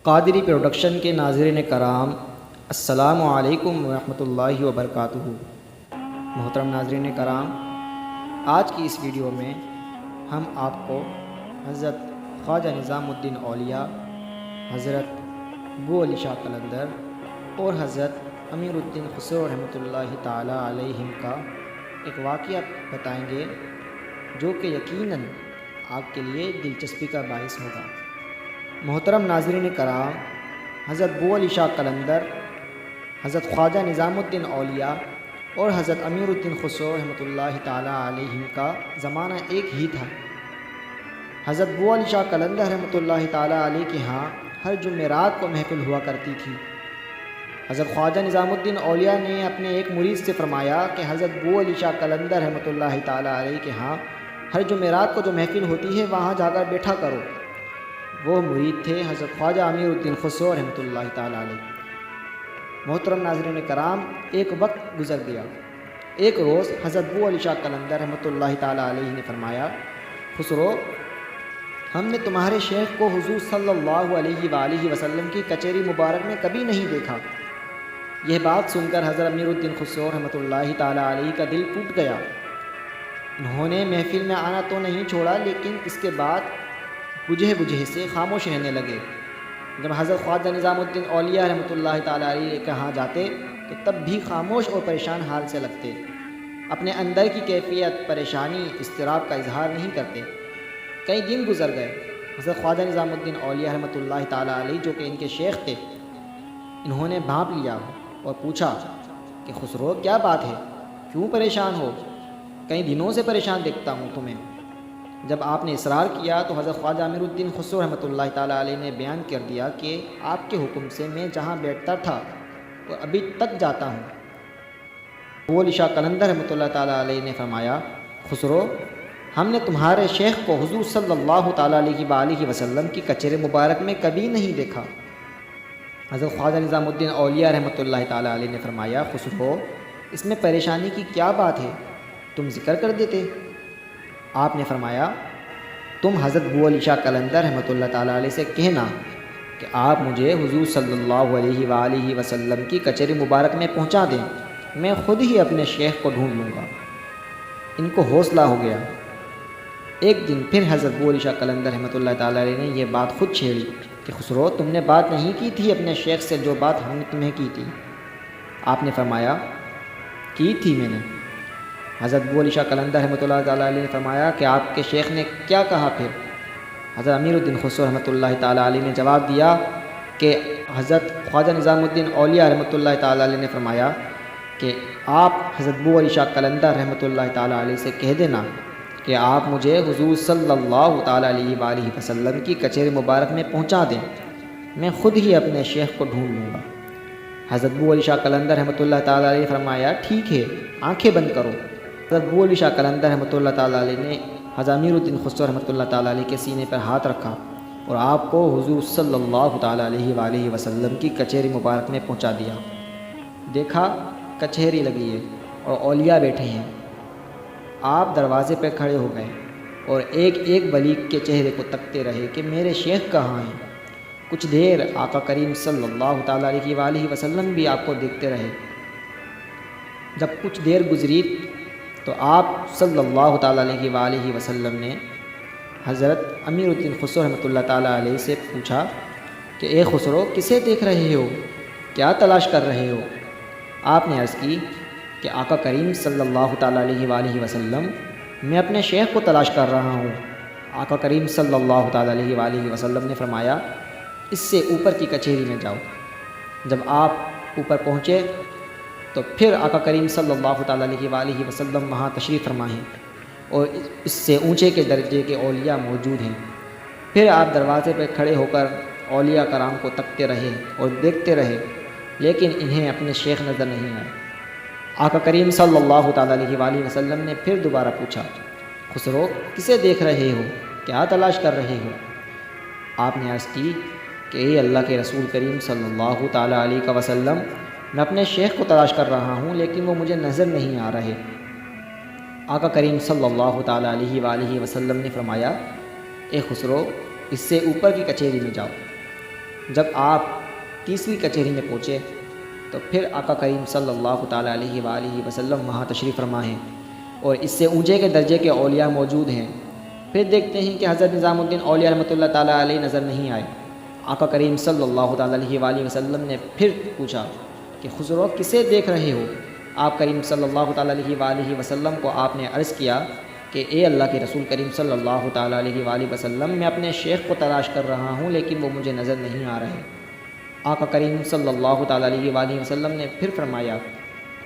Qadri production کے ناظرین کرام، السلام علیکم ورحمۃ اللہ وبرکاتہ۔ محترم ناظرین کرام، آج کی اس ویڈیو میں ہم آپ کو حضرت خواجہ نظام الدین اولیاء، حضرت ابو علی شاہ قلندر اور حضرت امیر الدین خسرو رحمۃ اللہ تعالیٰ علیہم کا ایک واقعہ بتائیں گے جو کہ یقیناً آپ کے لیے دلچسپی کا باعث ہوگا۔ محترم ناظرین کرام، حضرت ابو علی شاہ قلندر، حضرت خواجہ نظام الدین اولیاء اور حضرت امیر الدین خسرو رحمۃ اللہ تعالیٰ علیہم کا زمانہ ایک ہی تھا۔ حضرت ابو علی شاہ قلندر رحمۃ اللہ تعالیٰ علیہ کے ہاں ہر جمعرات کو محفل ہوا کرتی تھی۔ حضرت خواجہ نظام الدین اولیاء نے اپنے ایک مرید سے فرمایا کہ حضرت ابو علی شاہ قلندر رحمۃ اللہ تعالیٰ علیہ کے ہاں ہر جمعرات کو جو محفل ہوتی ہے وہاں جا کر بیٹھا کرو۔ وہ مرید تھے حضرت خواجہ امیر الدین خسرو رحمۃ اللہ تعالیٰ علیہ۔ محترم ناظرین کرام، ایک وقت گزر گیا۔ ایک روز حضرت ابو علی شاہ قلندر رحمۃ اللہ تعالیٰ علیہ نے فرمایا، خسرو، ہم نے تمہارے شیخ کو حضور صلی اللہ علیہ وآلہ وسلم کی کچہری مبارک میں کبھی نہیں دیکھا۔ یہ بات سن کر حضرت امیر الدین خسرو رحمۃ اللہ تعالیٰ علیہ کا دل ٹوٹ گیا۔ انہوں نے محفل میں آنا تو نہیں چھوڑا، لیکن اس کے بعد بجھے سے خاموش رہنے لگے۔ جب حضرت خواجہ نظام الدین اولیاء رحمۃ اللہ تعالیٰ علیہ کہاں جاتے تو تب بھی خاموش اور پریشان حال سے لگتے، اپنے اندر کی کیفیت، پریشانی، اضطراب کا اظہار نہیں کرتے۔ کئی دن گزر گئے۔ حضرت خواجہ نظام الدین اولیاء رحمۃ اللہ تعالیٰ علیہ جو کہ ان کے شیخ تھے، انہوں نے بھانپ لیا اور پوچھا کہ خسرو، کیا بات ہے؟ کیوں پریشان ہو؟ کئی دنوں سے پریشان دیکھتا ہوں تمہیں۔ جب آپ نے اصرار کیا تو حضرت خواجہ امیر الدین خسرو رحمۃ اللہ تعالیٰ علیہ نے بیان کر دیا کہ آپ کے حکم سے میں جہاں بیٹھتا تھا وہ ابھی تک جاتا ہوں۔ ابو علی شاہ قلندر رحمۃ اللہ تعالیٰ علیہ نے فرمایا، خسرو، ہم نے تمہارے شیخ کو حضور صلی اللہ تعالیٰ علیہ وآلہ وسلم کی کچہری مبارک میں کبھی نہیں دیکھا۔ حضرت خواجہ نظام الدین اولیاء رحمۃ اللہ تعالیٰ علیہ نے فرمایا، خسرو، اس میں پریشانی کی کیا بات ہے؟ تم ذکر کر دیتے۔ آپ نے فرمایا، تم حضرت ابو علی شاہ قلندر رحمۃ اللہ تعالیٰ علیہ سے کہنا کہ آپ مجھے حضور صلی اللہ علیہ وآلہ وسلم کی کچہری مبارک میں پہنچا دیں، میں خود ہی اپنے شیخ کو ڈھونڈ لوں گا۔ ان کو حوصلہ ہو گیا۔ ایک دن پھر حضرت ابو علی شاہ قلندر رحمۃ اللہ تعالیٰ علیہ نے یہ بات خود چھیڑی کہ خسرو، تم نے بات نہیں کی تھی اپنے شیخ سے جو بات ہم نے تمہیں کی تھی؟ آپ نے فرمایا، کی تھی میں نے۔ حضرت ابو علی شاہ قلندر رحمۃ اللہ تعالیٰ علیہ نے فرمایا کہ آپ کے شیخ نے کیا کہا پھر؟ حضرت امیر الدین خسرو رحمۃ اللہ تعالیٰ علیہ نے جواب دیا کہ حضرت خواجہ نظام الدین اولیاء رحمۃ اللہ تعالیٰ علیہ نے فرمایا کہ آپ حضرت ابو علی شاہ قلندر رحمۃ اللہ تعالیٰ علیہ سے کہہ دینا کہ آپ مجھے حضور صلی اللہ تعالیٰ علیہ وآلہ وسلم کی کچہری مبارک میں پہنچا دیں، میں خود ہی اپنے شیخ کو ڈھونڈ لوں گا۔ حضرت ابو علی شاہ قلندر رحمۃ اللہ تعالیٰ علیہ نے فرمایا، ٹھیک ہے، آنکھیں بند کرو۔ حضرت ابو علی شاہ قلندر رحمۃ اللہ تعالیٰ علیہ نے حضرت امیر الدین خسرو رحمۃ اللہ تعالیٰ علیہ کے سینے پر ہاتھ رکھا اور آپ کو حضور صلی اللہ تعالیٰ علیہ وآلہ وسلم کی کچہری مبارک میں پہنچا دیا۔ دیکھا کچہری لگی ہے اور اولیاء بیٹھے ہیں۔ آپ دروازے پہ کھڑے ہو گئے اور ایک ایک بلیغ کے چہرے کو تکتے رہے کہ میرے شیخ کہاں ہیں۔ کچھ دیر آقا کریم صلی اللہ تعالیٰ علیہ وآلہ وسلم بھی آپ کو دیکھتے رہے۔ جب کچھ دیر گزری تو آپ صلی اللہ تعالیٰ علیہ وآلہ وسلم نے حضرت امیر الدین خسرو رحمۃ اللہ تعالیٰ علیہ سے پوچھا کہ اے خسرو، کسے دیکھ رہے ہو؟ کیا تلاش کر رہے ہو؟ آپ نے عرض کی کہ آقا کریم صلی اللہ تعالیٰ علیہ وآلہ وسلم، میں اپنے شیخ کو تلاش کر رہا ہوں۔ آقا کریم صلی اللہ تعالیٰ علیہ وآلہ وسلم نے فرمایا، اس سے اوپر کی کچہری میں جاؤ۔ جب آپ اوپر پہنچے تو پھر آقا کریم صلی اللہ تعالیٰ علیہ وآلہ وسلم وہاں تشریف فرما ہیں اور اس سے اونچے کے درجے کے اولیاء موجود ہیں۔ پھر آپ دروازے پہ کھڑے ہو کر اولیاء کرام کو تکتے رہے اور دیکھتے رہے، لیکن انہیں اپنے شیخ نظر نہیں آئے۔ آقا کریم صلی اللہ تعالیٰ علیہ وآلہ وسلم نے پھر دوبارہ پوچھا، خسرو، کسے دیکھ رہے ہو؟ کیا تلاش کر رہے ہو؟ آپ نے عرض کی کہ اے اللہ کے رسول کریم صلی اللہ تعالیٰ علیہ وسلم، میں اپنے شیخ کو تلاش کر رہا ہوں لیکن وہ مجھے نظر نہیں آ رہے۔ آقا کریم صلی اللہ تعالیٰ علیہ وآلہ وسلم نے فرمایا، اے خسرو، اس سے اوپر کی کچہری میں جاؤ۔ جب آپ تیسری کچہری میں پہنچے تو پھر آقا کریم صلی اللہ تعالیٰ علیہ وآلہ وسلم وہاں تشریف فرما ہیں اور اس سے اونچے کے درجے کے اولیاء موجود ہیں۔ پھر دیکھتے ہیں کہ حضرت نظام الدین اولیاء رحمۃ اللہ تعالیٰ علیہ نظر نہیں آئے۔ آقا کریم صلی اللہ تعالیٰ علیہ وآلہ وسلم نے پھر پوچھا کہ خسرو کسے دیکھ رہے ہو؟ آپ کریم صلی اللہ تعالیٰ علیہ وآلہ وسلم کو آپ نے عرض کیا کہ اے اللہ کے رسول کریم صلی اللہ تعالیٰ علیہ وآلہ وسلم، میں اپنے شیخ کو تلاش کر رہا ہوں لیکن وہ مجھے نظر نہیں آ رہے۔ آقا کریم صلی اللہ تعالیٰ علیہ وآلہ وسلم نے پھر فرمایا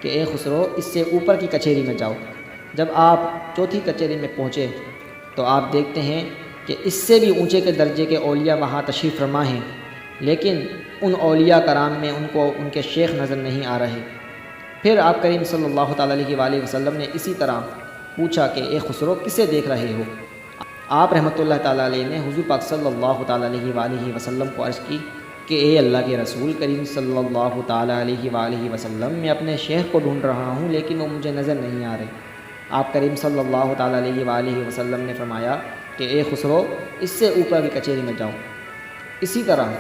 کہ اے خسرو اس سے اوپر کی کچہری میں جاؤ۔ جب آپ چوتھی کچہری میں پہنچے تو آپ دیکھتے ہیں کہ اس سے بھی اونچے کے درجے کے اولیاء وہاں تشریف فرما ہیں، لیکن ان اولیاء کرام میں ان کو ان کے شیخ نظر نہیں آ رہے۔ پھر آپ کریم صلی اللہ تعالیٰ علیہ وآلہ وسلم نے اسی طرح پوچھا کہ اے خسرو کسے دیکھ رہے ہو؟ آپ رحمۃ اللہ تعالیٰ علیہ نے حضور پاک صلی اللہ تعالیٰ علیہ وآلہ وسلم کو عرض کی کہ اے اللہ کے رسول کریم صلی اللہ تعالیٰ علیہ وآلہ وسلم، میں اپنے شیخ کو ڈھونڈ رہا ہوں لیکن وہ مجھے نظر نہیں آ رہے۔ آپ کریم صلی اللہ تعالیٰ علیہ وآلہ وسلم نے فرمایا کہ اے خسرو اس سے اوپر کی کچہری میں جاؤ۔ اسی طرح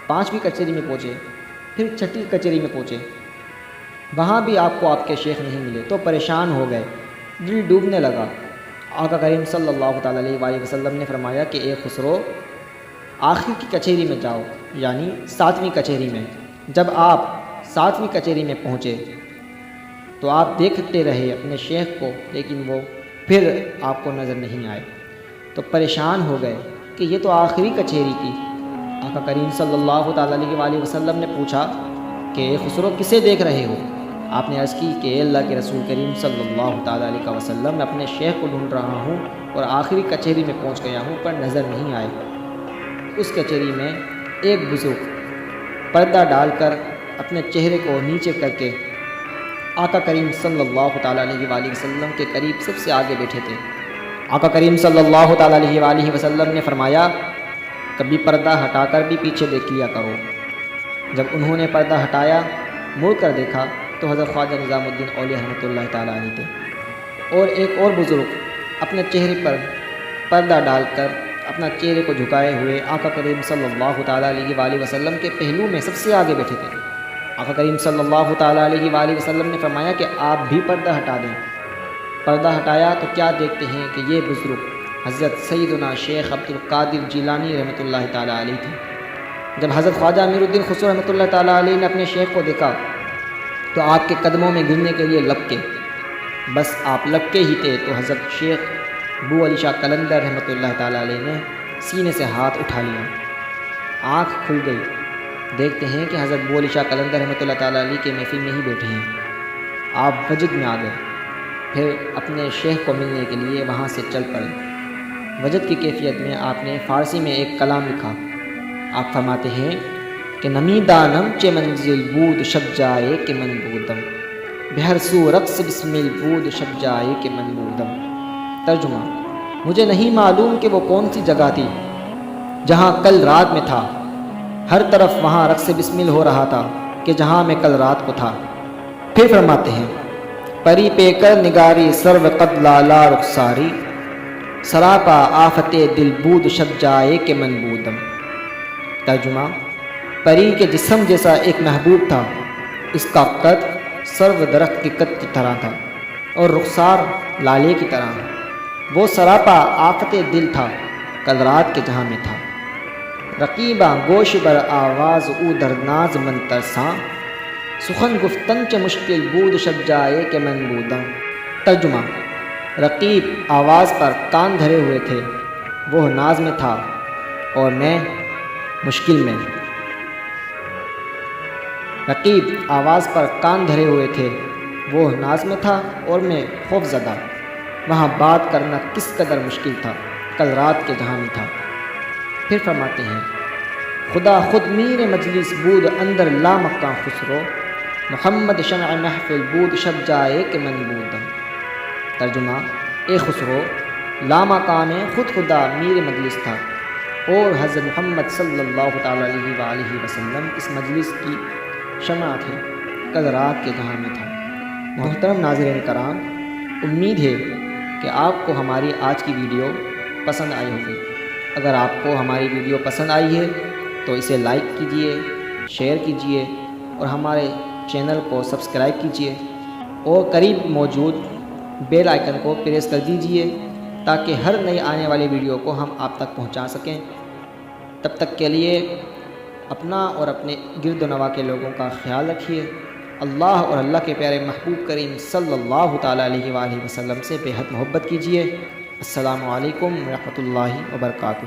پانچویں کچہری میں پہنچے، پھر چھٹی کچہری میں پہنچے، وہاں بھی آپ کو آپ کے شیخ نہیں ملے تو پریشان ہو گئے، دل ڈوبنے لگا۔ آقا کریم صلی اللہ تعالیٰ علیہ وآلہ وسلم نے فرمایا کہ اے خسرو آخر کی کچہری میں جاؤ، یعنی ساتویں کچہری میں۔ جب آپ ساتویں کچہری میں پہنچے تو آپ دیکھتے رہے اپنے شیخ کو لیکن وہ پھر آپ کو نظر نہیں آئے تو پریشان ہو گئے کہ یہ تو آخری کچہری تھی۔ آقا کریم صلی اللہ تعالیٰ علیہ وآلہ وسلم نے پوچھا کہ اے خسرو کسے دیکھ رہے ہو؟ آپ نے عرض کی کہ اے اللہ کے رسول کریم صلی اللہ تعالیٰ علیہ وسلم، میں اپنے شیخ کو ڈھونڈ رہا ہوں اور آخری کچہری میں پہنچ گیا ہوں پر نظر نہیں آئے۔ اس کچہری میں ایک بزرگ پردہ ڈال کر اپنے چہرے کو نیچے کر کے آقا کریم صلی اللہ تعالیٰ علیہ وآلہ وسلم کے قریب سب سے آگے بیٹھے تھے۔ آقا کریم صلی اللہ تعالیٰ علیہ وآلہ وسلم نے فرمایا کبھی پردہ ہٹا کر بھی پیچھے دیکھ لیا کرو۔ جب انہوں نے پردہ ہٹایا، مڑ کر دیکھا تو حضرت خواجہ نظام الدین اولیاء رحمۃ اللہ تعالیٰ علیہ تھے اور ایک اور بزرگ اپنے چہرے پر پردہ ڈال کر اپنا چہرے کو جھکائے ہوئے آقا کریم صلی اللہ تعالیٰ علیہ وآلہ وسلم کے پہلو میں سب سے آگے بیٹھے تھے۔ آقا کریم صلی اللہ تعالیٰ علیہ وآلہ وسلم نے فرمایا کہ آپ بھی پردہ ہٹا دیں۔ پردہ ہٹایا تو کیا دیکھتے ہیں کہ یہ بزرگ حضرت سیدنا شیخ عبد القادر جیلانی رحمۃ اللہ تعالیٰ علیہ تھے۔ جب حضرت خواجہ امیر الدین خسرو رحمۃ اللہ تعالیٰ علیہ نے اپنے شیخ کو دیکھا تو آپ کے قدموں میں گرنے کے لیے لپکے، بس آپ لپکے ہی تھے تو حضرت شیخ ابو علی شاہ قلندر رحمۃ اللہ تعالیٰ علیہ نے سینے سے ہاتھ اٹھا لیا، آنکھ کھل گئی، دیکھتے ہیں کہ حضرت ابو علی شاہ قلندر رحمۃ اللہ تعالیٰ علیہ کے محفل میں ہی بیٹھے ہیں۔ آپ وجد میں آ گئے، پھر اپنے شیخ کو ملنے کے لیے وہاں سے چل پڑے۔ وجد کی کیفیت میں آپ نے فارسی میں ایک کلام لکھا۔ آپ فرماتے ہیں کہ نمی دانم چے منزل بود شب جائے کہ من بودم، بہر سو رقص بسمل بود شب جائے کہ من بودم۔ ترجمہ: مجھے نہیں معلوم کہ وہ کون سی جگہ تھی جہاں کل رات میں تھا، ہر طرف وہاں رقص بسمل ہو رہا تھا کہ جہاں میں کل رات کو تھا۔ پھر فرماتے ہیں پری پہ کر نگاری سرو قد لالا رخساری، سراپا آفت دل بود شب جائے کہ من بودم۔ ترجمہ: پری کے جسم جیسا ایک محبوب تھا، اس کا قد سرو درخت کے قد کی طرح تھا اور رخسار لالے کی طرح۔ وہ سراپا آفت دل تھا، کل رات کے جہاں میں تھا۔ رقیباں گوش بر آواز او در ناز من ترساں، سخن گفتن چ مشکل بود شب جائے کہ من بودم۔ ترجمہ: رقیب آواز پر کان دھرے ہوئے تھے، وہ ناز میں تھا اور میں مشکل میں۔ رقیب آواز پر کان دھرے ہوئے تھے، وہ ناز میں تھا اور میں خوف زدہ۔ وہاں بات کرنا کس قدر مشکل تھا، کل رات کے جہاں میں تھا۔ پھر فرماتے ہیں خدا خود میر مجلس بود اندر لا مکاں خسرو، محمد شمع محفل بود شب جائے کہ من بودم۔ ترجمہ: اے خسرو، لامکاں میں خود خدا میر مجلس تھا اور حضرت محمد صلی اللہ تعالیٰ علیہ وآلہ وسلم اس مجلس کی شمع تھے، کل رات کے جہاں میں تھا۔ محترم ناظرین کرام، امید ہے کہ آپ کو ہماری آج کی ویڈیو پسند آئی ہوگی۔ اگر آپ کو ہماری ویڈیو پسند آئی ہے تو تو اسے لائک کیجئے، شیئر کیجئے اور ہمارے چینل کو سبسکرائب کیجئے اور قریب موجود بیل آئیکن کو پریس کر دیجئے تاکہ ہر نئی آنے والی ویڈیو کو ہم آپ تک پہنچا سکیں۔ تب تک کے لیے اپنا اور اپنے گرد و نواح کے لوگوں کا خیال رکھیے۔ اللہ اور اللہ کے پیارے محبوب کریم صلی اللہ تعالیٰ علیہ وآلہ وسلم سے بے حد محبت کیجیے۔ السلام علیکم ورحمۃ اللہ وبرکاتہ۔